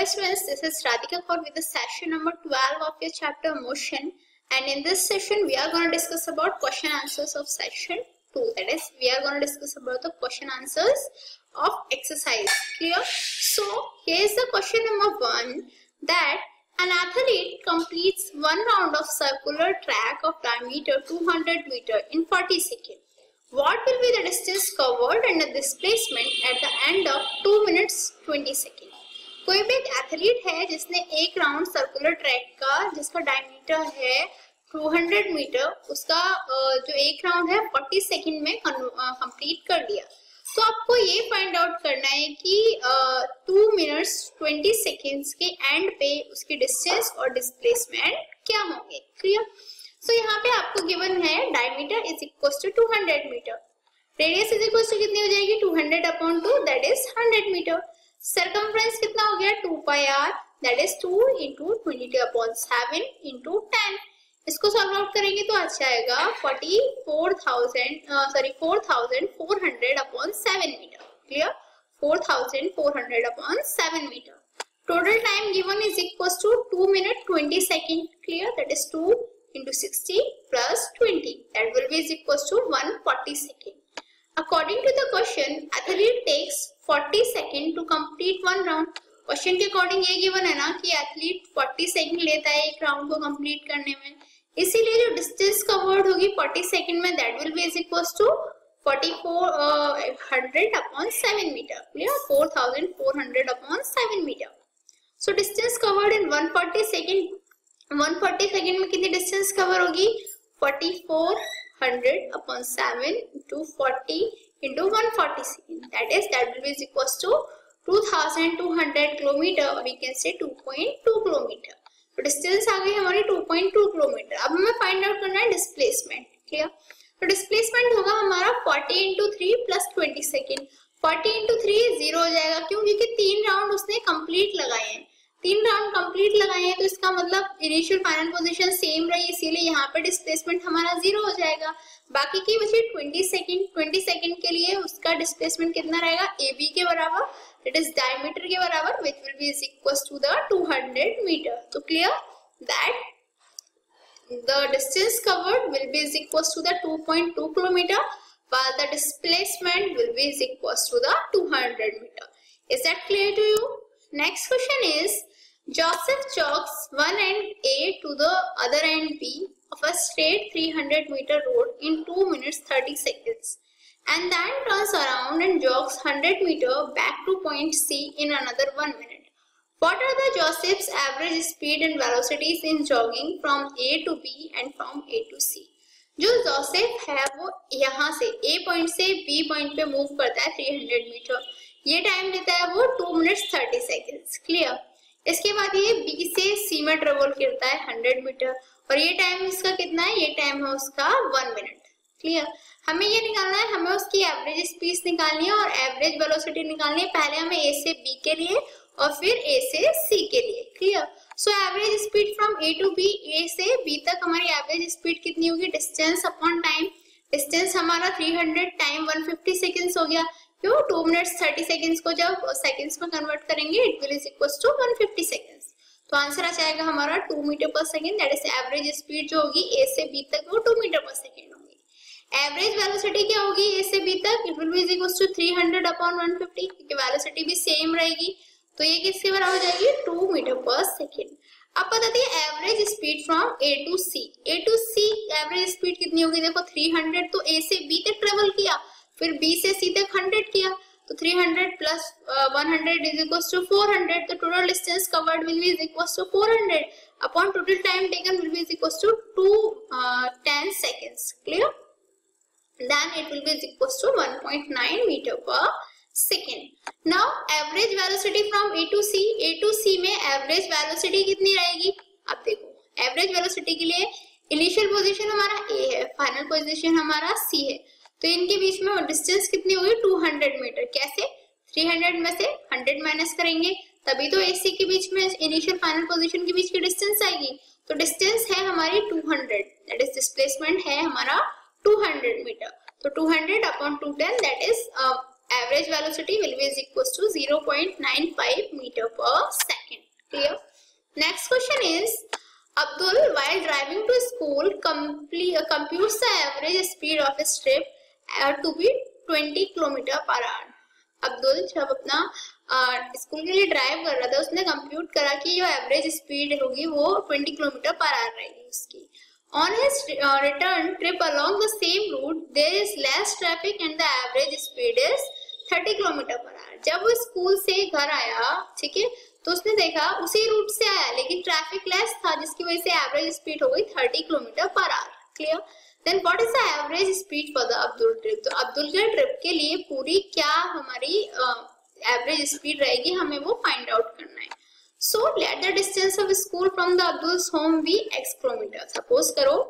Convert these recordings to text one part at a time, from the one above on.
dear students, this is Radhika Kaur with the session number 12 of your chapter Motion, and in this session we are going to discuss about question answers of section 2. That is, we are going to discuss about the question answers of exercise. Clear? So here is the question number 1, that an athlete completes one round of circular track of diameter 200 meter in 40 seconds. What will be the distance covered and the displacement at the end of 2 minutes 20 seconds? कोई भी एक athlete है जिसने एक round circular track का जिसका diameter है 200 metre, उसका जो एक राउंड है 40 सेकंड में कंप्लीट कर दिया. तो आपको ये फाइंड आउट करना है कि 2 मिनट्स 20 सेकंड्स के एंड पे उसकी डिस्टेंस और डिस्प्लेसमेंट क्या होंगे. क्लियर? सो यहाँ पे आपको गिवन है diameter is equal to 200 metre, radius is equal to कितनी हो जाएगी 200 upon 2 that is 100 metre. Circumference कितना हो गया 2 pi r that is 2 into 22 upon 7 into 10. इसको सॉल्व आउट करेंगे तो अच्छा आएगा 4400 upon 7 metre. Clear? 4400 upon 7 metre. Total time given is equal to 2 minute 20 second. Clear? That is 2 into 60 plus 20 that will be is equal to 140 seconds. According to the question, athlete takes 40 seconds to complete one round. Question के according ये given है ना कि athlete 40 second लेता है एक round को complete करने में, इसीलिए जो डिस्टेंस कवर्ड होगी 40 सेकंड में that will be is equal to 4400 upon 7 metre. Clear? 4400 upon 7 metre. So distance covered in 140 second. 140 second में कितनी डिस्टेंस कवर होगी 4400 upon 7 into 40 into 140 second that will be is equals to 2200 kilometre और you can say 2.2 kilometre. तो distance आ गई हमारी 2.2 kilometre. अब हमें फाइंड आउट करना है डिस्प्लेसमेंट. क्लियर? तो डिस्प्लेसमेंट होगा हमारा 40 into 3 plus 20 सेकंड. 40 into 3 0 हो जाएगा. क्यों? क्योंकि 3 राउंड उसने कंप्लीट लगाए हैं. 3 राउंड कंप्लीट लगाए हैं तो इसका मतलब इनिशियल फाइनल पोजीशन सेम रही, इसीलिए यहाँ पे डिस्प्लेसमेंट हमारा 0 हो जाएगा. बाकी की बची 20 सेकंड. 20 सेकंड के लिए उसका डिस्प्लेसमेंट कितना रहेगा AB के बराबर, दैट इज डायमीटर के बराबर, which will be is equal to the 200 metre. तो clear that the distance covered will be is equal to the 2.2 kilometre while the displacement will be is equal to the 200 meter. Is that clear to you? Next question is, Joseph jogs one end A to the other end B of a straight 300 meter road in 2 minutes 30 seconds and then turns around and jogs 100 meter back to point C in another 1 minute. What are the Joseph's average speed and velocities in jogging from A to B and from A to C? जो Joseph है वो यहाँ से A point से B point पे move करता है 300 metre. ये टाइम लेता है वो 2 मिनट्स 30 सेकेंड्स. क्लियर? इसके बाद ये B से C में ट्रेवल करता है 100 मीटर और ये टाइम इसका कितना है, ये टाइम है उसका 1 मिनट. क्लियर? हमें ये निकालना है, हमें उसकी एवरेज स्पीड निकालनी है और एवरेज वेलोसिटी निकालनी है. पहले हमें A से B के लिए और फिर A से C के लिए. Clear? So average speed from A to B, A से B तक हमारी एवरेज स्पीड कितनी होगी डिस्टेंस अपॉन टाइम. डिस्टेंस हमारा 300 टाइम 150 सेकेंड्स हो गया. क्यों? 2 मिनट्स 30 सेकेंड्स को जब सेकेंड्स में कन्वर्ट करेंगे it will is equal to 150 seconds. तो आंसर आ जाएगा हमारा 2 metre per second. That is average speed जो होगी A से B तक वो 2 मीटर पर सेकेंड होगी. एवरेज वेलोसिटी क्या होगी A से B तक, it will be is equal to 300 upon 150, क्योंकि वेलोसिटी भी सेम रहेगी. तो ये किसके बराबर हो जाएगी 2 मीटर पर सेकेंड. अब बताते हैं average speed from A to C. A to C average speed कितनी होगी, देखो 300 तो A से B तक ट्रेवल किया, फिर B से C तक 100 किया, तो 300 प्लस 100 इज इक्वल टू 400. तो total distance covered will be is equal to 400 upon total time taken will be is equal to 210 seconds. Clear? Then it will be is equal to 1.9 metre per second. Now average velocity from A to C. A to C में average velocity कितनी रहेगी, आप देखो average velocity के लिए initial position हमारा A है, final position हमारा C है, तो इनके बीच में डिस्टेंस कितनी होगी 200 मीटर. कैसे? 300 में से 100 माइनस करेंगे तभी तो AC के बीच में इनिशियल फाइनल पोजीशन के बीच की डिस्टेंस आएगी. तो डिस्टेंस है हमारी 200, दैट इज डिस्प्लेसमेंट है हमारा 200 मीटर. तो 200 upon 210 that is average velocity will be is equals to 0.95 meter per second. Clear. Next question is Abdul, while driving to school, computes the average speed of his trip to be 20 km/h. Abdul जब अपना school के लिए drive कर रहा था, उसने compute करा कि जो एवरेज स्पीड होगी वो 20 km/h रहेगी उसकी। On his return trip along the same route, there is less traffic and the average speed is 30 km/h. जब वो स्कूल से घर आया, ठीक है, तो उसने देखा उसी रूट से आया लेकिन ट्रैफिक लेस था, जिसकी वजह से एवरेज स्पीड हो गई 30 km/h। Clear. Then what is the average speed for the Abdul trip? तो अब्दुल के ट्रिप के लिए पूरी क्या हमारी एवरेज स्पीड रहेगी, हमें वो फाइंड आउट करना है। So let the distance of school from the Abdul's home be x kilometre. Suppose करो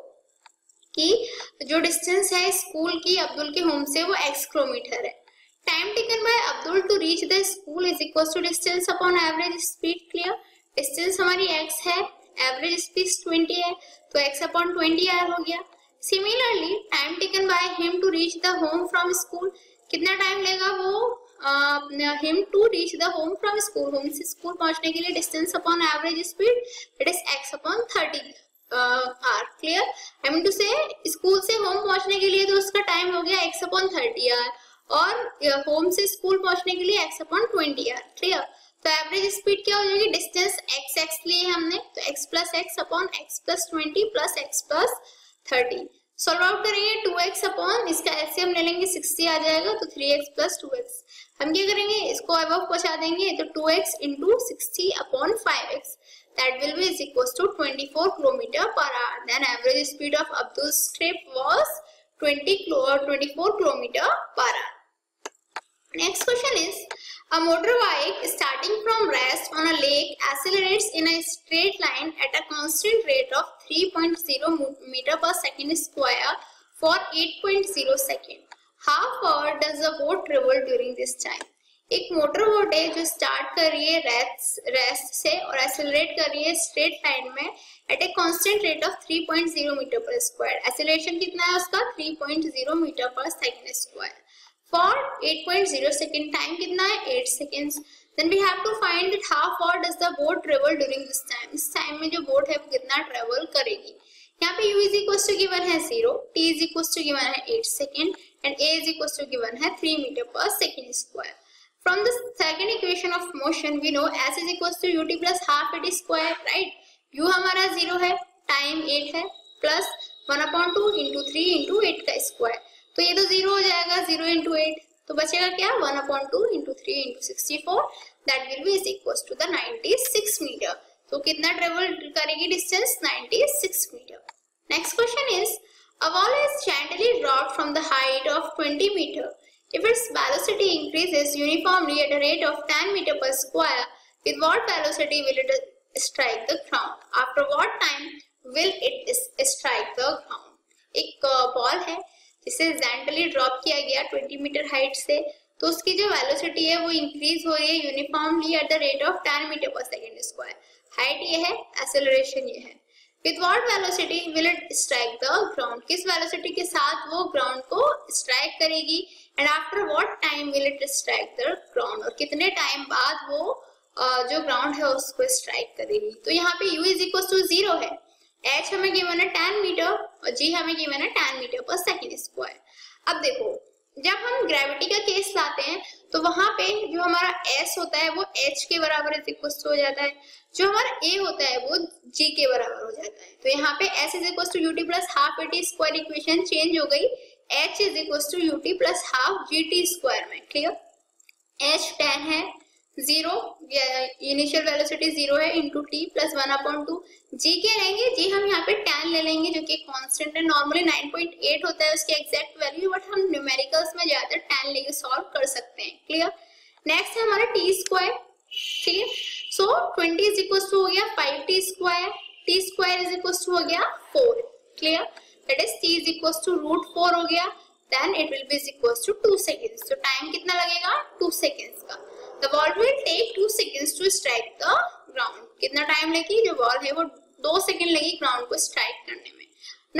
कि जो डिस्टेंस है स्कूल की अब्दुल के होम से वो x किलोमीटर है। Time taken by Abdul to reach the school is equal to distance upon average speed. Clear? Distance हमारी x है, average speed 20 है, तो x upon 20 हो गया। Similarly, time taken by him to reach the home from school, कितना time लेगा वो him to reach the home from school, home से स्कूल पहुंचने के लिए distance upon average speed, it is x upon 30 r. Clear? I mean to say school से home पहुंचने के लिए तो उसका टाइम हो गया x upon 30 r और होम से स्कूल पहुंचने के लिए x upon 20 r. क्लियर। तो एवरेज स्पीड क्या हो जाएगी, डिस्टेंस x लिए हमने, तो x plus x upon x plus 20 plus x plus 30। Solve out करेंगे 2x अपॉन इसका एलसीएम ले लेंगे 60 आ जाएगा, तो 3x प्लस 2x। हम क्या करेंगे, इसको अबव पहुंचा देंगे, तो 2x into 60 upon 5x that will be is equals to 24 km/h. Then average speed of Abdul's trip was 24 km/h. Next question is, a motorbike starting from rest on a lake accelerates in a straight line at a constant rate of 3.0 meter per second square for 8.0 second. How far does the boat travel during this time? एक motor boat है जो start कर रही है rest से और accelerate कर रही है स्ट्रेट लाइन में at a constant rate of 3.0 metre per square. Acceleration कितना है उसका 3.0 metre per second square for 8.0 सेकंड। टाइम कितना है 8 seconds. Then we have to find that how far does the boat travel during this time. इस time में जो boat है वो कितना ट्रेवल करेगी। यहाँ पे u is equal to given है 0, t is equal to given है 8 second and a is equal to given है 3 metre per second square. From the second equation of motion, we know s is equals to ut plus half at square, right? u हमारा 0 है, time 8 है, plus 1/2 into 3 into 8 का square, तो ये तो 0 हो जाएगा, 0 into 8, तो बचेगा क्या 1/2 into 3 into 64, that will be is equals to the 96 metre. तो कितना ट्रेवल करेगी distance 96 metre. Next question is, a ball is gently dropped from the height of 20 meter. If its velocity increases uniformly at a rate of 10 meter per square, with what velocity will it strike the ground? After what time will it strike the ground? एक ball है जिसे gently drop किया गया 20 metre height से, तो उसकी जो velocity है वो इंक्रीज हो रही है uniformly at the rate of 10 metre per second square. Height ये है, एक्सेलरेशन ये है। With what velocity will it strike the ground? किस वेलोसिटी के साथ वो ग्राउंड को स्ट्राइक करेगी and after what time will it strike the ground, और कितने टाइम बाद वो जो ग्राउंड है उसको स्ट्राइक करेगी। तो यहाँ पे u इज इक्वल टू 0 है, h हमें गिवन है 10 मीटर और g हमें गिवन है 10 मीटर पर सेकेंड स्क्वायर। अब देखो जब हम ग्रेविटी का केस लाते हैं तो वहां पे जो हमारा s होता है वो h के बराबर इज इक्वल टू हो जाता है, जो हमारा a होता है वो g के बराबर हो जाता है। तो यहाँ पे s is equal to ut plus half at square equation change हो गई, h is equal to ut plus half gt square में। क्लियर। h 10 है, 0 इनिशियल वेलोसिटी 0 है इंटू t प्लस 1/2। g क्या लेंगे, g हम यहाँ पे 10 ले लेंगे जो कि कांस्टेंट है, नॉर्मली 9.8 होता है उसकी एग्जैक्ट वैल्यू, बट हम न्यूमेरिकल्स में ज्यादा 10 लेके सॉल्व कर सकते हैं। क्लियर। नेक्स्ट है हमारा t स्क्वायर। ठीक है, सो 20 इज इक्वल टू हो गया 5t square, t square is equal to हो गया 4। Clear, that is t is equal to √4 हो गया, then it will be is equal to 2 seconds. तो टाइम कितना लगेगा 2 सेकंड्स का। The ball will take 2 seconds to strike the ground. कितना time लेगी, जो बॉल है वो 2 सेकंड लेगी ग्राउंड को स्ट्राइक करने में।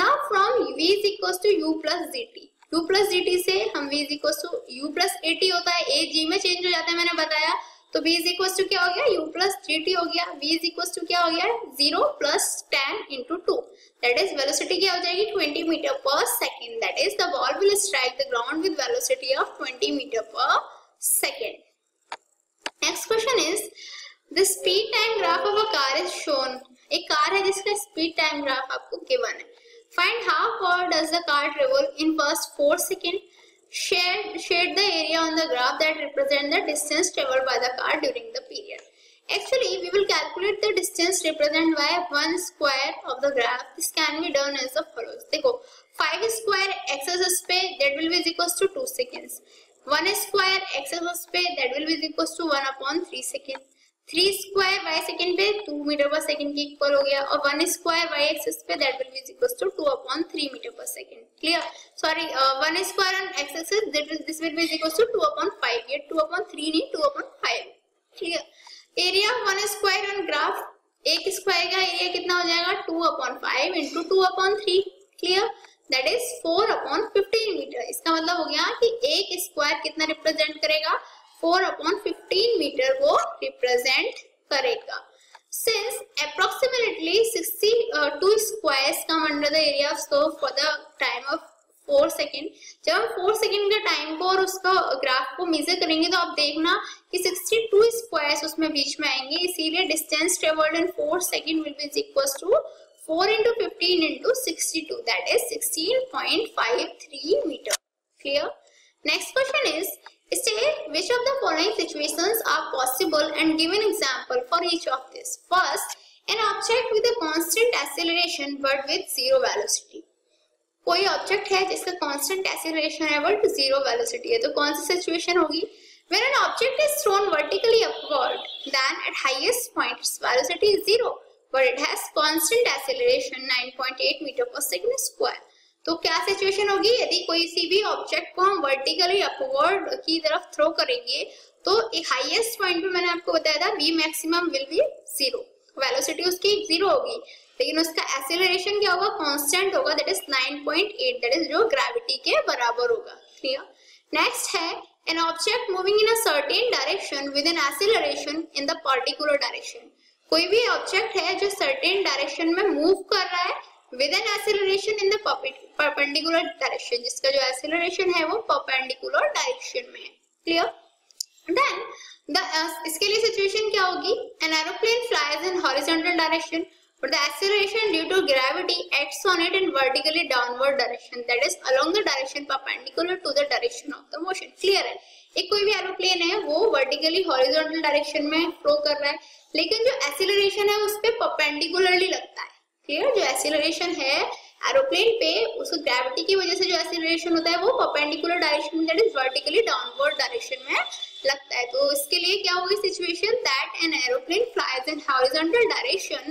Now from v is equals to u plus gt, u plus gt से हम v is equals to u plus at होता है, a g में चेंज हो जाता है मैंने बताया, तो v इज इक्वल टू क्या हो गया, u प्लस gt हो गया। v इज इक्वल टू क्या हो गया, 0 plus 10 into 2, that is velocity क्या हो जाएगी 20 metre per second, that is the ball will strike the ground with velocity of 20 metre per second. Next question is the speed time graph of a car is shown. एक car है जिसका speed time graph आपको given है। Find how far does the car travel in first 4 second. Shade the area on the graph that represent the distance traveled by the car during the period. Actually, we will calculate the distance represented by 1 square of the graph. This can be done as follows. देखो 5 square x axis पे that will be equal to 2 seconds. 1 square x axis पे that will be equal to 1/3 seconds. 3 square y second पे 2 metre per second के equal हो गया और 1 square y axis पे that will be equal to 2/3 metre per second. Clear? Sorry 1 square on x axis this will be equal to 2/5, ये 2/3 नहीं 2/5। Clear? Area 1 square on graph, एक square का area कितना हो जाएगा 2/5 into 2/3। Clear? That is 4/15 metre. इसका मतलब हो गया कि एक स्क्वायर कितना रिप्रेजेंट करेगा, 4/15 मीटर वो रिप्रेजेंट करेगा। Since approximately 62 squares come under the area of scope for the time of 4 second, जब हम 4 सेकेंड का टाइम को और उसका ग्राफ को मेजर करेंगे तो आप देखना कि 62 स्क्वायर्स उसमें बीच में आएंगे, इसीलिए distance travelled in 4 second will be equal to 4 into 15 into 62, that is 16.53 meter. Clear? Next question is, state which of the following situations are possible and give an example for each of this. First, an object with a constant acceleration but with zero velocity. कोई object है जिसका constant acceleration है but zero velocity है, तो कौन सी situation होगी? When an object is thrown vertically upward, then at highest point its velocity is zero, but it has constant acceleration 9.8 meter per second square. तो क्या situation होगी? यदि कोई सी भी ऑब्जेक्ट को हम वर्टिकली अपवर्ड की तरफ थ्रो करेंगे तो एक हाईएस्ट पॉइंट पे मैंने आपको बताया था v maximum will be zero, velocity उसकी जीरो होगी, लेकिन उसका एक्सेलरेशन क्या होगा, कांस्टेंट होगा, दैट इज 9.8, दैट इज जो ग्रेविटी के बराबर होगा। क्लियर? नेक्स्ट है an object moving in a certain direction with an acceleration in the particular direction. कोई भी ऑब्जेक्ट है जो सर्टेन डायरेक्शन में मूव कर रहा है with an acceleration in the perpendicular direction, जिसका जो acceleration है वो perpendicular direction में है। Clear? Then इसके लिए situation क्या होगी? An aeroplane flies in horizontal direction, but the acceleration due to gravity acts on it in vertically downward direction, that is along the direction perpendicular to the direction of the motion. Clear है? एक कोई भी aeroplane है वो vertically horizontal direction में flow कर रहा है, लेकिन जो एक्सीलरेशन है उस पे परपेंडिकुलरली लगता है। क्लियर? जो एक्सीलरेशन है एरोप्लेन पे उसको ग्रेविटी की वजह से जो एक्सीलरेशन होता है वो परपेंडिकुलर डायरेक्शन में, that is vertically downward direction में लगता है। तो इसके लिए क्या होगी situation, that an aeroplane flies in horizontal direction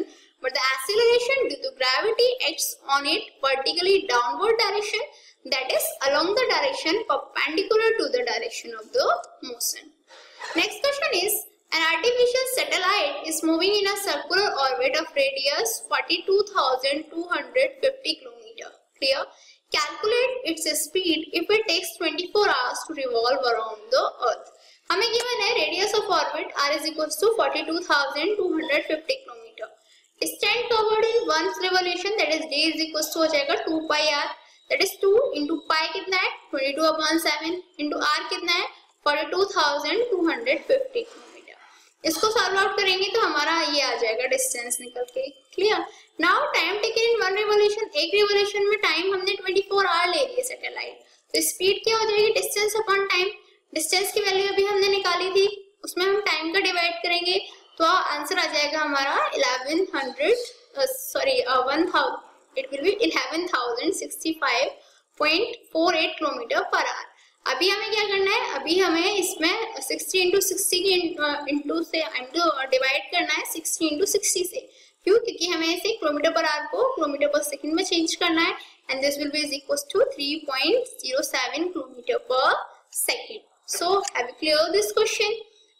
but the acceleration due to gravity acts on it vertically downward direction, that is along the direction perpendicular to the direction of the motion. Next question is, an artificial satellite is moving in a circular orbit of radius 42,250 km. Clear? Calculate its speed if it takes 24 hours to revolve around the earth. हमें given है radius of orbit r is equals to 42,250 km. Stand covered in one revolution, that is d is equals to हो जाएगा 2 pi r, that is 2 into pi कितना है 22/7 into r कितना है 42,250 kilometre. इसको solve out करेंगे तो हमारा ये आ जाएगा डिस्टेंस निकल के। Clear? Now time taken in one revolution, एक रिवोल्यूशन में टाइम हमने 24 आवर ले लिया सेटेलाइट, तो स्पीड क्या हो जाएगी, डिस्टेंस अपॉन टाइम। डिस्टेंस की वैल्यू अभी हमने निकाली थी, उसमें हम टाइम का डिवाइड करेंगे तो आंसर आ जाएगा हमारा 1000, it will be 11,065.48 kilometre per hour. अभी हमें क्या करना है, अभी हमें इसमें 60 into 60 की इंटू डिवाइड करना है 60 into 60 से। क्यों? क्योंकि हमें इसे किलोमीटर पर आवर को किलोमीटर पर सेकंड में चेंज करना है, and this will be equal to 3.07 kilometre per second. So have you clear this question?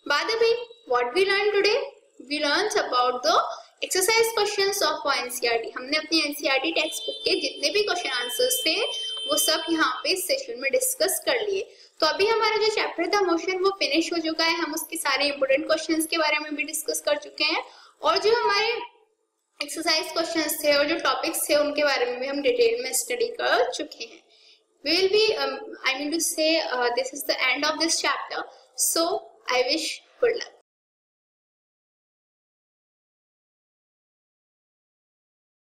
By the way, what we learned today? We learned about the exercise questions of NCERT. हमने अपनी NCERT text book के जितने भी question answers थे वो सब यहाँ पे इस सेशन में डिस्कस कर लिए। तो अभी हमारा जो चैप्टर था मोशन वो फिनिश हो चुका है। हम उसके सारे इंपोर्टेंट क्वेश्चंस के बारे में भी डिस्कस कर चुके हैं और जो हमारे एक्सरसाइज क्वेश्चंस थे और जो टॉपिक्स थे उनके बारे में भी हम डिटेल में स्टडी कर चुके हैं। We will be, I mean to say, this is the end of this chapter. So I wish good luck.